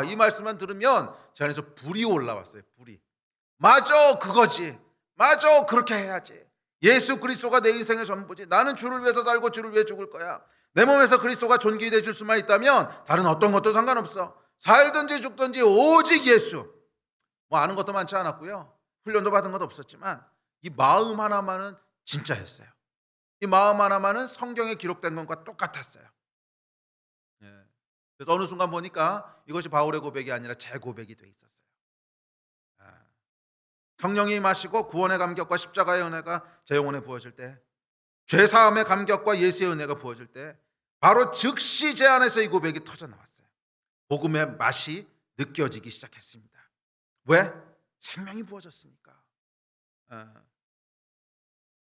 이 말씀만 들으면 제 안에서 불이 올라왔어요. 불이. 맞아, 그거지. 맞아, 그렇게 해야지. 예수 그리스도가 내 인생의 전부지. 나는 주를 위해서 살고 주를 위해 죽을 거야. 내 몸에서 그리스도가 존귀히 되실 수만 있다면 다른 어떤 것도 상관없어. 살든지 죽든지 오직 예수. 뭐 아는 것도 많지 않았고요. 훈련도 받은 것도 없었지만 이 마음 하나만은 진짜였어요. 이 마음 하나만은 성경에 기록된 것과 똑같았어요. 예. 그래서 어느 순간 보니까 이것이 바울의 고백이 아니라 제 고백이 돼 있었어요. 성령이 임하시고 구원의 감격과 십자가의 은혜가 제 영혼에 부어질 때, 죄사함의 감격과 예수의 은혜가 부어질 때 바로 즉시 제 안에서 이 고백이 터져 나왔어요. 복음의 맛이 느껴지기 시작했습니다. 왜? 생명이 부어졌으니까.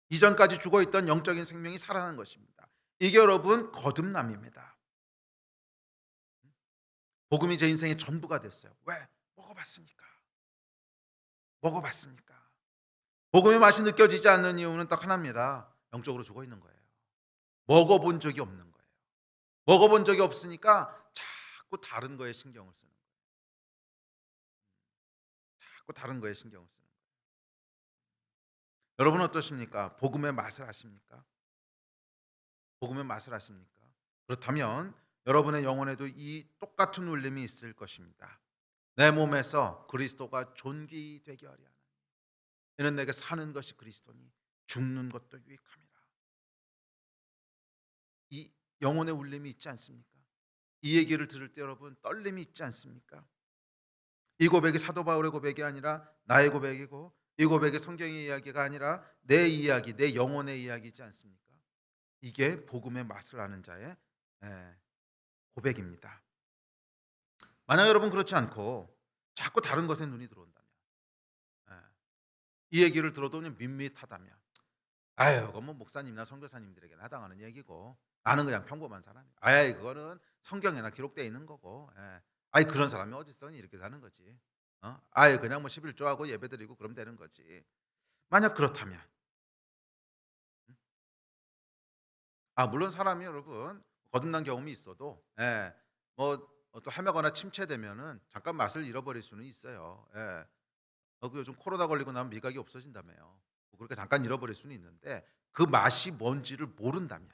이전까지 죽어있던 영적인 생명이 살아난 것입니다. 이게 여러분 거듭남입니다. 복음이 제 인생의 전부가 됐어요. 왜? 먹어봤으니까. 복음의 맛이 느껴지지 않는 이유는 딱 하나입니다. 영적으로 죽어있는 거예요. 먹어본 적이 없는 거예요. 먹어본 적이 없으니까 자꾸 다른 거에 신경을 쓰는 거예요. 여러분 어떠십니까? 복음의 맛을 아십니까? 그렇다면 여러분의 영혼에도 이 똑같은 울림이 있을 것입니다. 내 몸에서 그리스도가 존귀히 되게 하려 하나니 이는 내게 사는 것이 그리스도니 죽는 것도 유익함이라. 이 영혼의 울림이 있지 않습니까? 이 얘기를 들을 때 여러분 떨림이 있지 않습니까? 이 고백이 사도 바울의 고백이 아니라 나의 고백이고, 이 고백이 성경의 이야기가 아니라 내 이야기, 내 영혼의 이야기이지 않습니까? 이게 복음의 맛을 아는 자의 고백입니다. 만약 여러분 그렇지 않고 자꾸 다른 것에 눈이 들어온다면, 이 얘기를 들어도 그냥 밋밋하다면, 그건 뭐 목사님이나 선교사님들에게 해당하는 얘기고 나는 그냥 평범한 사람이야. 그거는 성경에나 기록되어 있는 거고, 그런 사람이 어디 있어? 이렇게 사는 거지. 그냥 뭐 11조하고 예배드리고 그러면 되는 거지. 만약 그렇다면, 물론 사람이 여러분 거듭난 경험이 있어도 뭐 또 헤매거나 침체되면은 잠깐 맛을 잃어버릴 수는 있어요. 그 요즘 코로나 걸리고 나면 미각이 없어진다며요. 뭐 그렇게 잠깐 잃어버릴 수는 있는데 그 맛이 뭔지를 모른다면,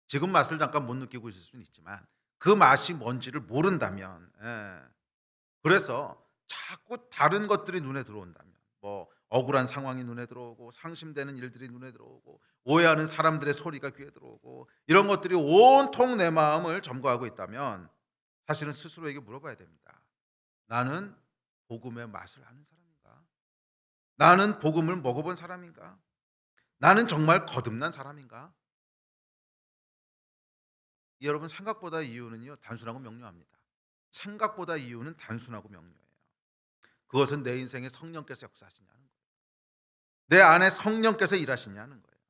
지금 맛을 잠깐 못 느끼고 있을 수는 있지만 그 맛이 뭔지를 모른다면, 그래서 자꾸 다른 것들이 눈에 들어온다면, 뭐 억울한 상황이 눈에 들어오고 상심되는 일들이 눈에 들어오고 오해하는 사람들의 소리가 귀에 들어오고 이런 것들이 온통 내 마음을 점거하고 있다면 사실은 스스로에게 물어봐야 됩니다. 나는 복음의 맛을 아는 사람인가? 나는 복음을 먹어본 사람인가? 나는 정말 거듭난 사람인가? 여러분 생각보다 이유는요 단순하고 명료합니다. 생각보다 이유는 단순하고 명료해요. 그것은 내 인생에 성령께서 역사하시냐는 거예요. 내 안에 성령께서 일하시냐는 거예요.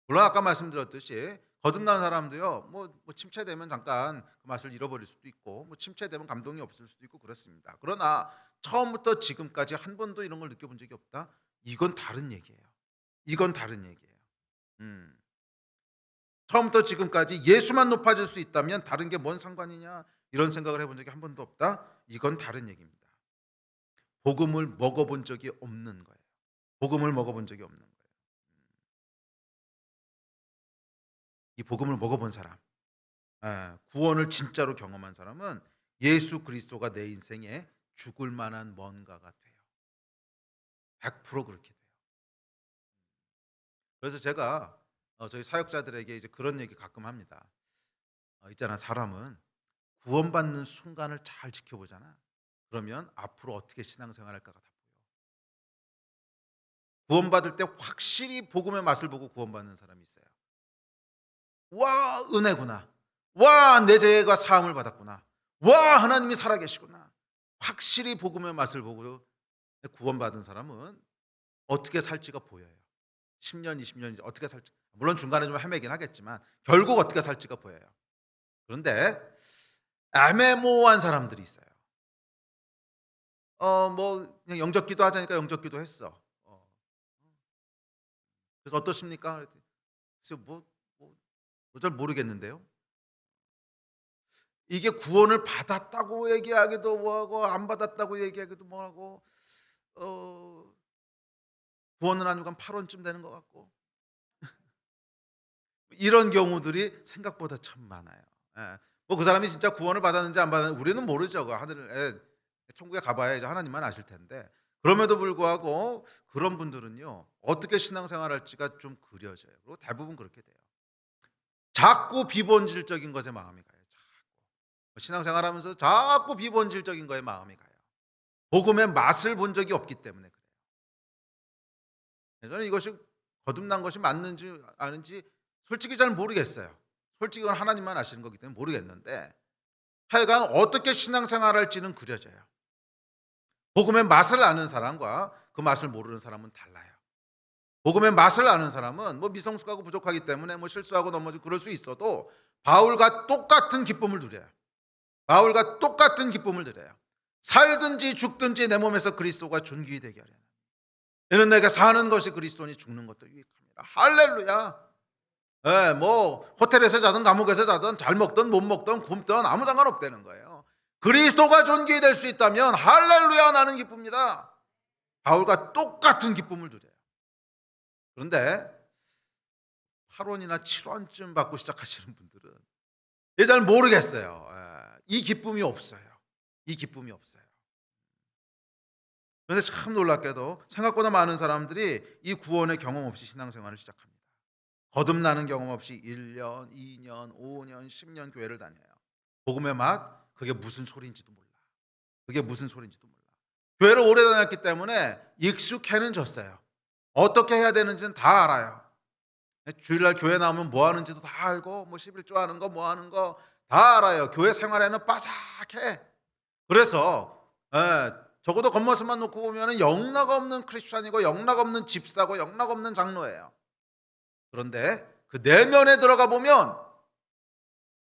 물론 아까 말씀드렸듯이 거듭난 사람도요 뭐 침체되면 잠깐 그 맛을 잃어버릴 수도 있고, 뭐 침체되면 감동이 없을 수도 있고 그렇습니다. 그러나 처음부터 지금까지 한 번도 이런 걸 느껴본 적이 없다? 이건 다른 얘기예요. 처음부터 지금까지 예수만 높아질 수 있다면 다른 게 뭔 상관이냐 이런 생각을 해본 적이 한 번도 없다? 이건 다른 얘기입니다. 복음을 먹어본 적이 없는 거예요. 이 복음을 먹어본 사람, 구원을 진짜로 경험한 사람은 예수 그리스도가 내 인생에 죽을 만한 뭔가가 돼요. 100% 그렇게 돼요. 그래서 제가 저희 사역자들에게 이제 그런 얘기 가끔 합니다. 있잖아, 사람은 구원받는 순간을 잘 지켜보잖아. 그러면 앞으로 어떻게 신앙생활할까가 다 보여. 구원받을 때 확실히 복음의 맛을 보고 구원받는 사람이 있어요. 와, 은혜구나. 와, 내 죄가 사함을 받았구나. 와, 하나님이 살아계시구나. 확실히 복음의 맛을 보고 구원받은 사람은 어떻게 살지가 보여요. 10년, 20년 어떻게 살지. 물론 중간에 좀 헤매긴 하겠지만 결국 어떻게 살지가 보여요. 그런데 애매모호한 사람들이 있어요. 뭐 그냥 영접기도 하자니까 영접기도 했어. 그래서 어떠십니까? 그랬더니 글쎄요, 잘 모르겠는데요. 이게 구원을 받았다고 얘기하기도 뭐하고 안 받았다고 얘기하기도 뭐하고 어 구원을 한 지가 한 8원쯤 되는 것 같고 이런 경우들이 생각보다 참 많아요. 예. 뭐 그 사람이 진짜 구원을 받았는지 안 받았는지 우리는 모르죠. 그 하늘에 천국에 가봐야 이제 하나님만 아실 텐데 그럼에도 불구하고 그런 분들은요 어떻게 신앙생활할지가 좀 그려져요. 그리고 대부분 그렇게 돼요. 자꾸 비본질적인 것에 마음이 가요. 자꾸 신앙생활하면서 자꾸 비본질적인 거에 마음이 가요. 복음의 맛을 본 적이 없기 때문에 그래요. 저는 이것이 거듭난 것이 맞는지 아닌지 솔직히 잘 모르겠어요. 솔직히 그건 하나님만 아시는 거기 때문에 모르겠는데 하여간 어떻게 신앙생활할지는 그려져요. 복음의 맛을 아는 사람과 그 맛을 모르는 사람은 달라요. 복음의 맛을 아는 사람은 뭐 미성숙하고 부족하기 때문에 뭐 실수하고 넘어지고 그럴 수 있어도 바울과 똑같은 기쁨을 누려요. 바울과 똑같은 기쁨을 누려요. 살든지 죽든지 내 몸에서 그리스도가 존귀히 되게 하려는 이는 내가 사는 것이 그리스도니 죽는 것도 유익합니다. 할렐루야. 예, 뭐 호텔에서 자든 감옥에서 자든 잘 먹든 못 먹든 굶든 아무 상관없다는 거예요. 그리스도가 존귀히 될 수 있다면 할렐루야 나는 기쁩니다. 바울과 똑같은 기쁨을 누려요. 그런데 8원이나 7원쯤 받고 시작하시는 분들은 잘 모르겠어요. 예, 이 기쁨이 없어요. 이 기쁨이 없어요. 그런데 참 놀랍게도 생각보다 많은 사람들이 이 구원의 경험 없이 신앙생활을 시작합니다. 거듭나는 경험 없이 1년, 2년, 5년, 10년 교회를 다녀요. 복음의 맛, 그게 무슨 소리인지도 몰라. 그게 무슨 소리인지도 몰라. 교회를 오래 다녔기 때문에 익숙해는 졌어요. 어떻게 해야 되는지는 다 알아요. 주일날 교회 나오면 뭐 하는지도 다 알고 뭐 11조 하는 거 뭐 하는 거 다 알아요. 교회 생활에는 빠삭해. 그래서 적어도 겉모습만 놓고 보면 영락 없는 크리스찬이고 영락 없는 집사고 영락 없는 장로예요. 그런데 그 내면에 들어가 보면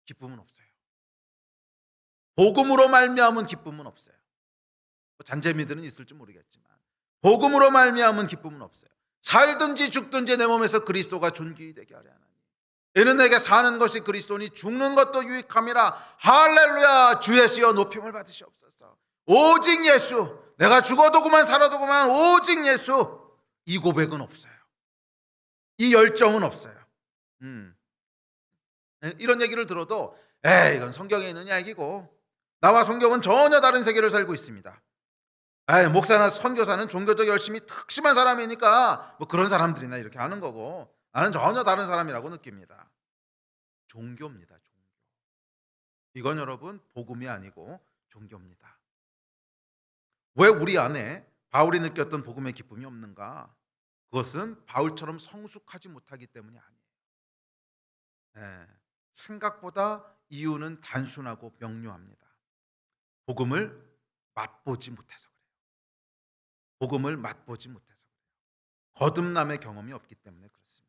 기쁨은 없어요. 복음으로 말미암은 기쁨은 없어요. 잔재미들은 있을지 모르겠지만 복음으로 말미암은 기쁨은 없어요. 살든지 죽든지 내 몸에서 그리스도가 존귀히 되게 하려 하나니 이는 내게 사는 것이 그리스도니 죽는 것도 유익함이라. 할렐루야. 주 예수여 높임을 받으시옵소서. 오직 예수. 내가 죽어도 그만 살아도 그만 오직 예수. 이 고백은 없어요. 이 열정은 없어요. 이런 얘기를 들어도 이건 성경에 있는 이야기고 나와 성경은 전혀 다른 세계를 살고 있습니다. 목사나 선교사는 종교적 열심이 특심한 사람이니까 뭐 그런 사람들이나 이렇게 하는 거고 나는 전혀 다른 사람이라고 느낍니다. 종교입니다. 종교. 이건 여러분 복음이 아니고 종교입니다. 왜 우리 안에 바울이 느꼈던 복음의 기쁨이 없는가? 그것은 바울처럼 성숙하지 못하기 때문이 아니에요. 생각보다 이유는 단순하고 명료합니다. 복음을 맛보지 못해서 그래요. 복음을 맛보지 못해서 그래요. 거듭남의 경험이 없기 때문에 그렇습니다.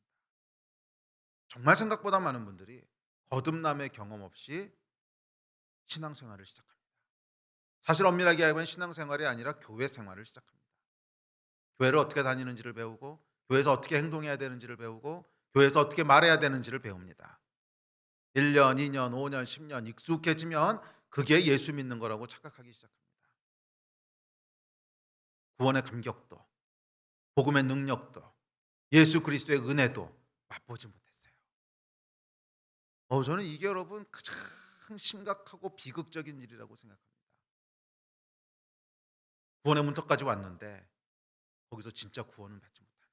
정말 생각보다 많은 분들이 거듭남의 경험 없이 신앙생활을 시작합니다. 사실 엄밀하게 하면 신앙생활이 아니라 교회 생활을 시작합니다. 교회를 어떻게 다니는지를 배우고 교회에서 어떻게 행동해야 되는지를 배우고 교회에서 어떻게 말해야 되는지를 배웁니다. 1년, 2년, 5년, 10년 익숙해지면 그게 예수 믿는 거라고 착각하기 시작합니다. 구원의 감격도, 복음의 능력도, 예수 그리스도의 은혜도 맛보지 못했어요. 저는 이게 여러분 가장 심각하고 비극적인 일이라고 생각합니다. 구원의 문턱까지 왔는데 거기서 진짜 구원은 받지 못하는.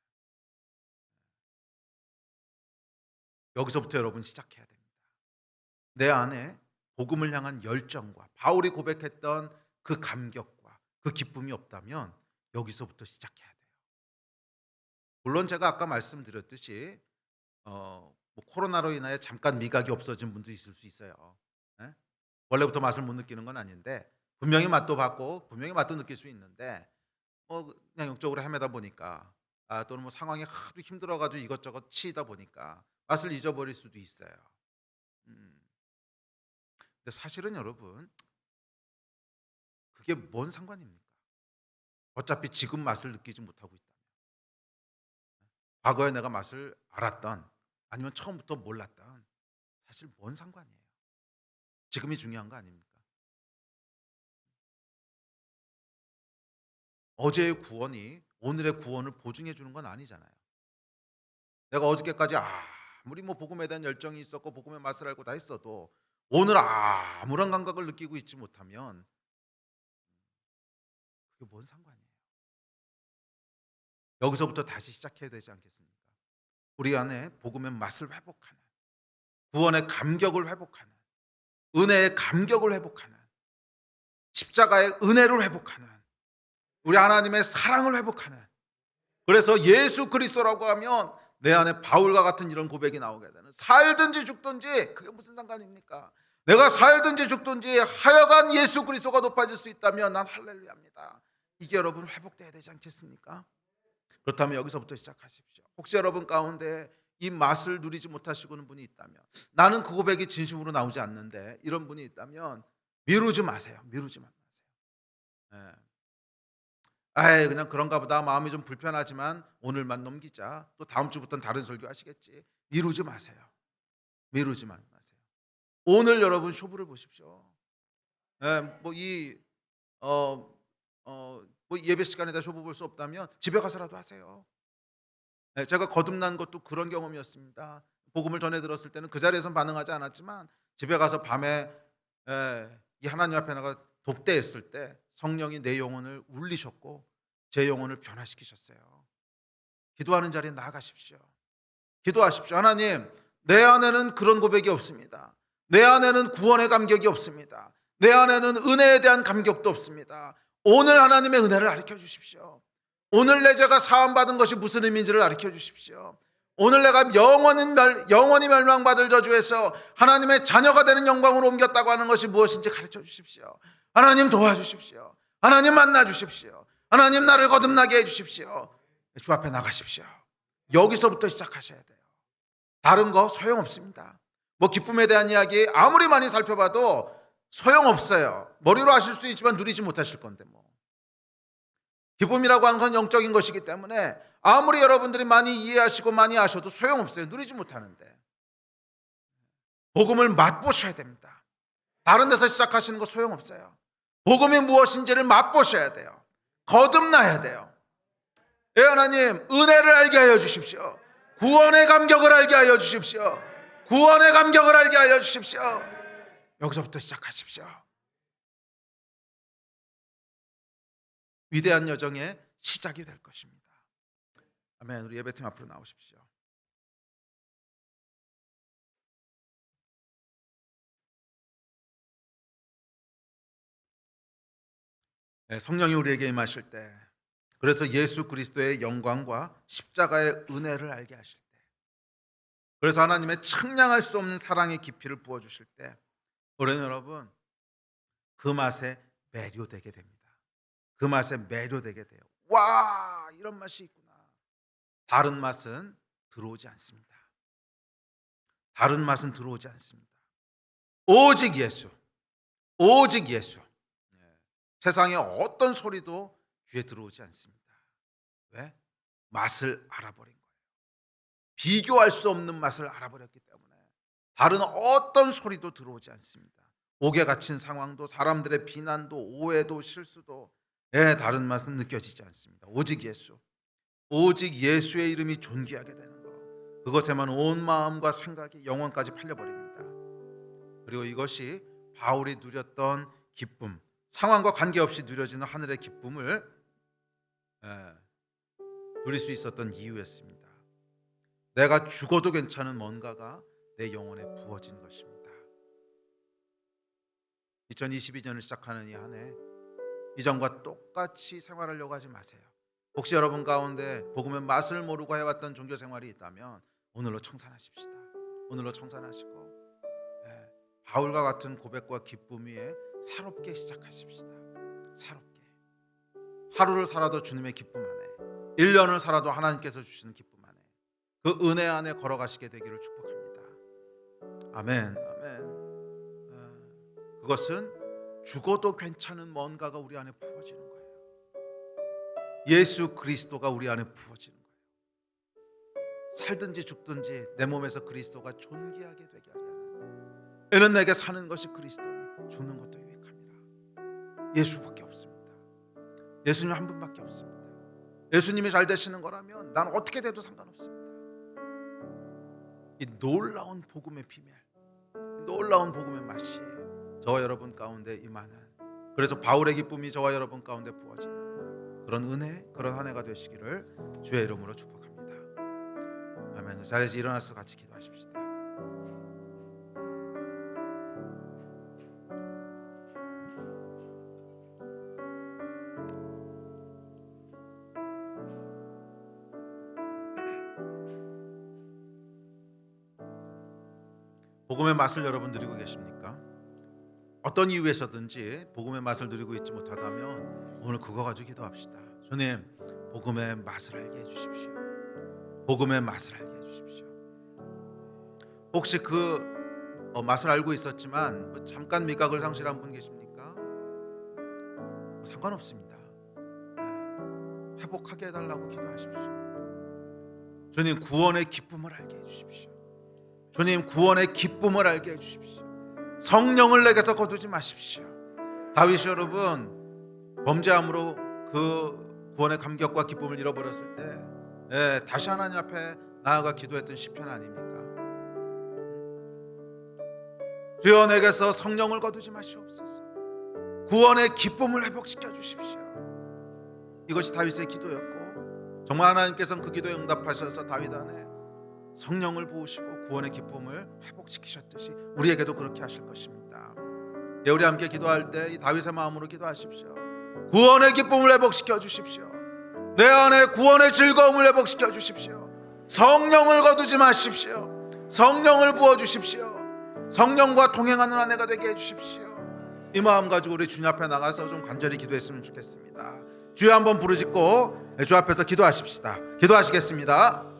여기서부터 여러분 시작해야 됩니다. 내 안에 복음을 향한 열정과 바울이 고백했던 그 감격과 그 기쁨이 없다면 여기서부터 시작해야 돼요. 물론 제가 아까 말씀드렸듯이 뭐 코로나로 인하여 잠깐 미각이 없어진 분도 있을 수 있어요. 예? 원래부터 맛을 못 느끼는 건 아닌데 분명히 맛도 봤고 분명히 맛도 느낄 수 있는데 그냥 영적으로 헤매다 보니까 또는 뭐 상황이 하도 힘들어가지고 이것저것 치이다 보니까 맛을 잊어버릴 수도 있어요. 음, 근데 사실은 여러분 그게 뭔 상관입니까? 어차피 지금 맛을 느끼지 못하고 있다. 과거에 내가 맛을 알았던 아니면 처음부터 몰랐던 사실 뭔 상관이에요. 지금이 중요한 거 아닙니까? 어제의 구원이 오늘의 구원을 보증해 주는 건 아니잖아요. 내가 어저께까지 아무리 뭐 복음에 대한 열정이 있었고 복음의 맛을 알고 다 했어도 오늘 아무런 감각을 느끼고 있지 못하면 그게 뭔 상관이에요. 여기서부터 다시 시작해야 되지 않겠습니까? 우리 안에 복음의 맛을 회복하는, 구원의 감격을 회복하는, 은혜의 감격을 회복하는, 십자가의 은혜를 회복하는, 우리 하나님의 사랑을 회복하는. 그래서 예수 그리스도라고 하면 내 안에 바울과 같은 이런 고백이 나오게 되는, 살든지 죽든지 그게 무슨 상관입니까? 내가 살든지 죽든지 하여간 예수 그리스도가 높아질 수 있다면 난 할렐루야입니다. 이게 여러분 회복돼야 되지 않겠습니까? 그렇다면 여기서부터 시작하십시오. 혹시 여러분 가운데 이 맛을 누리지 못하시고는 분이 있다면, 나는 그 고백이 진심으로 나오지 않는데 이런 분이 있다면 미루지 마세요. 미루지 마세요. 예. 그냥 그런가 보다, 마음이 좀 불편하지만 오늘만 넘기자, 또 다음 주부터는 다른 설교 하시겠지. 미루지 마세요. 미루지 마세요. 오늘 여러분 쇼부를 보십시오. 뭐이 뭐 예배 시간에다 쇼부 볼 수 없다면 집에 가서라도 하세요. 제가 거듭난 것도 그런 경험이었습니다. 복음을 전해 들었을 때는 그 자리에선 반응하지 않았지만 집에 가서 밤에 이 하나님 앞에 나가 독대했을 때 성령이 내 영혼을 울리셨고 제 영혼을 변화시키셨어요. 기도하는 자리에 나아가십시오. 기도하십시오. 하나님, 내 안에는 그런 고백이 없습니다. 내 안에는 구원의 감격이 없습니다. 내 안에는 은혜에 대한 감격도 없습니다. 오늘 하나님의 은혜를 가르쳐 주십시오. 오늘 내 죄가 사함받은 것이 무슨 의미인지를 가르쳐 주십시오. 오늘 내가 영원히 멸망받을 저주에서 하나님의 자녀가 되는 영광으로 옮겼다고 하는 것이 무엇인지 가르쳐 주십시오. 하나님 도와주십시오. 하나님 만나 주십시오. 하나님 나를 거듭나게 해주십시오. 주 앞에 나가십시오. 여기서부터 시작하셔야 돼요. 다른 거 소용없습니다. 뭐 기쁨에 대한 이야기 아무리 많이 살펴봐도 소용없어요. 머리로 하실 수 있지만 누리지 못하실 건데 뭐. 기쁨이라고 하는 건 영적인 것이기 때문에 아무리 여러분들이 많이 이해하시고 많이 아셔도 소용없어요. 누리지 못하는데. 복음을 맛보셔야 됩니다. 다른 데서 시작하시는 거 소용없어요. 복음이 무엇인지를 맛보셔야 돼요. 거듭나야 돼요. 하나님, 은혜를 알게 하여 주십시오. 구원의 감격을 알게 하여 주십시오. 구원의 감격을 알게 하여 주십시오. 여기서부터 시작하십시오. 위대한 여정의 시작이 될 것입니다. 아멘. 우리 예배팀 앞으로 나오십시오. 성령이 우리에게 임하실 때, 그래서 예수 그리스도의 영광과 십자가의 은혜를 알게 하실 때, 그래서 하나님의 측량할 수 없는 사랑의 깊이를 부어주실 때, 우리는 여러분 그 맛에 매료되게 됩니다. 그 맛에 매료되게 돼요. 와, 이런 맛이 있구나. 다른 맛은 들어오지 않습니다. 다른 맛은 들어오지 않습니다. 오직 예수, 오직 예수. 세상의 어떤 소리도 귀에 들어오지 않습니다. 왜? 맛을 알아버린 거예요. 비교할 수 없는 맛을 알아버렸기 때문에 다른 어떤 소리도 들어오지 않습니다. 옥에 갇힌 상황도, 사람들의 비난도, 오해도, 실수도 다른 맛은 느껴지지 않습니다. 오직 예수, 오직 예수의 이름이 존귀하게 되는 것, 그것에만 온 마음과 생각이 영혼까지 팔려버립니다. 그리고 이것이 바울이 누렸던 기쁨, 상황과 관계없이 누려지는 하늘의 기쁨을 누릴 수 있었던 이유였습니다. 내가 죽어도 괜찮은 뭔가가 내 영혼에 부어진 것입니다. 2022년을 시작하는 이 한 해, 이전과 똑같이 생활하려고 하지 마세요. 혹시 여러분 가운데 복음의 맛을 모르고 해왔던 종교 생활이 있다면 오늘로 청산하십시다. 오늘로 청산하시고 바울과 같은 고백과 기쁨 위에 새롭게 시작하십시다. 새롭게. 하루를 살아도 주님의 기쁨 안에, 1년을 살아도 하나님께서 주시는 기쁨 안에, 그 은혜 안에 걸어가시게 되기를 축복합니다. 아멘. 아멘. 그것은 죽어도 괜찮은 뭔가가 우리 안에 부어지는 거예요. 예수 그리스도가 우리 안에 부어지는 거예요. 살든지 죽든지 내 몸에서 그리스도가 존귀하게 되게 하리 하나님. 이는 내게 사는 것이 그리스도니 죽는 것도 유익함이라. 예수밖에 없습니다. 예수님 한 분밖에 없습니다. 예수님이 잘 되시는 거라면 난 어떻게 돼도 상관없습니다. 이 놀라운 복음의 비밀, 놀라운 복음의 맛이 저와 여러분 가운데 임하는, 그래서 바울의 기쁨이 저와 여러분 가운데 부어지는 그런 은혜, 그런 한 해가 되시기를 주의 이름으로 축복합니다. 아멘. 자리에서 일어나서 같이 기도하십시다. 복음의 맛을 여러분 누리고 계십니까? 어떤 이유에서든지 복음의 맛을 누리고 있지 못하다면 오늘 그거 가지고 기도합시다. 주님, 복음의 맛을 알게 해주십시오. 복음의 맛을 알게 해주십시오. 혹시 그 맛을 알고 있었지만 잠깐 미각을 상실한 분 계십니까? 상관없습니다. 회복하게 해달라고 기도하십시오. 주님, 구원의 기쁨을 알게 해주십시오. 주님, 구원의 기쁨을 알게 해주십시오. 성령을 내게서 거두지 마십시오. 다윗이 여러분 범죄함으로 그 구원의 감격과 기쁨을 잃어버렸을 때 다시 하나님 앞에 나아가 기도했던 시편 아닙니까? 주여 내게서 성령을 거두지 마시옵소서. 구원의 기쁨을 회복시켜 주십시오. 이것이 다윗의 기도였고, 정말 하나님께서는 그 기도에 응답하셔서 다윗 안에 성령을 부으시고 구원의 기쁨을 회복시키셨듯이 우리에게도 그렇게 하실 것입니다. 우리 함께 기도할 때 이 다윗의 마음으로 기도하십시오. 구원의 기쁨을 회복시켜 주십시오. 내 안에 구원의 즐거움을 회복시켜 주십시오. 성령을 거두지 마십시오. 성령을 부어 주십시오. 성령과 동행하는 한 해가 되게 해주십시오. 이 마음 가지고 우리 주님 앞에 나가서 좀 간절히 기도했으면 좋겠습니다. 주여 한번 부르짖고 주 앞에서 기도하십시다. 기도하시겠습니다.